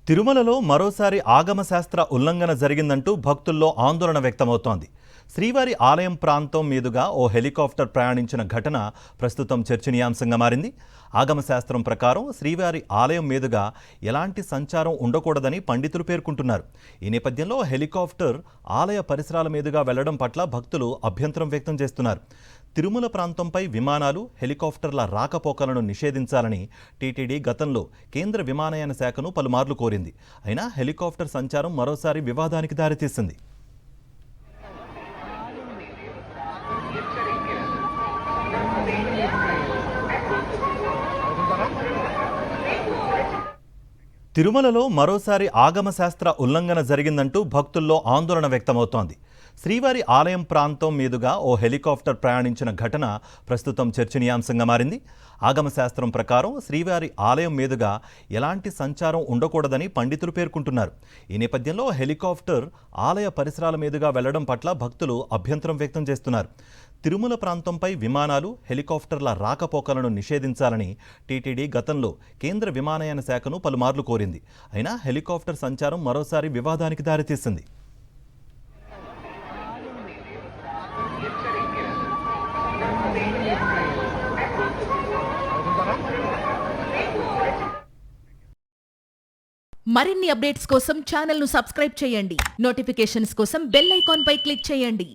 తిరుమలలో మరోసారి ఆగమశాస్త్ర ఉల్లంఘన జరిగిందంటూ భక్తుల్లో ఆందోళన వ్యక్తమవుతోంది. శ్రీవారి ఆలయం ప్రాంతం మీదుగా ఓ హెలికాప్టర్ ప్రయాణించిన ఘటన ప్రస్తుతం చర్చనీయాంశంగా మారింది. ఆగమశాస్త్రం ప్రకారం శ్రీవారి ఆలయం మీదుగా ఎలాంటి సంచారం ఉండకూడదని పండితులు పేర్కొంటున్నారు. ఈ నేపథ్యంలో హెలికాప్టర్ ఆలయ పరిసరాల మీదుగా వెళ్లడం పట్ల భక్తులు అభ్యంతరం వ్యక్తం చేస్తున్నారు. తిరుమల ప్రాంతంపై విమానాలు, హెలికాప్టర్ల రాకపోకలను నిషేధించాలని టీటీడీ గతంలో కేంద్ర విమానయాన శాఖను పలుమార్లు కోరింది. అయినా హెలికాప్టర్ సంచారం మరోసారి వివాదానికి దారితీసింది. తిరుమలలో మరోసారి ఆగమశాస్త్ర ఉల్లంఘన జరిగిందంటూ భక్తుల్లో ఆందోళన వ్యక్తమవుతోంది. శ్రీవారి ఆలయం ప్రాంతం మీదుగా ఓ హెలికాప్టర్ ప్రయాణించిన ఘటన ప్రస్తుతం చర్చనీయాంశంగా మారింది. ఆగమశాస్త్రం ప్రకారం శ్రీవారి ఆలయం మీదుగా ఎలాంటి సంచారం ఉండకూడదని పండితులు పేర్కొంటున్నారు. ఈ నేపథ్యంలో హెలికాప్టర్ ఆలయ పరిసరాల మీదుగా వెళ్లడం పట్ల భక్తులు అభ్యంతరం వ్యక్తం చేస్తున్నారు. తిరుమల ప్రాంతంపై విమానాలు, హెలికాప్టర్ల రాకపోకలను నిషేధించాలని టీటీడీ గతంలో కేంద్ర విమానయాన శాఖను పలుమార్లు కోరింది. అయినా హెలికాప్టర్ సంచారం మరోసారి వివాదానికి దారితీసింది. మరిన్ని అప్డేట్స్ కోసం ఛానల్ను సబ్స్క్రైబ్ చేయండి. నోటిఫికేషన్స్ కోసం బెల్ ఐకాన్ పై క్లిక్ చేయండి.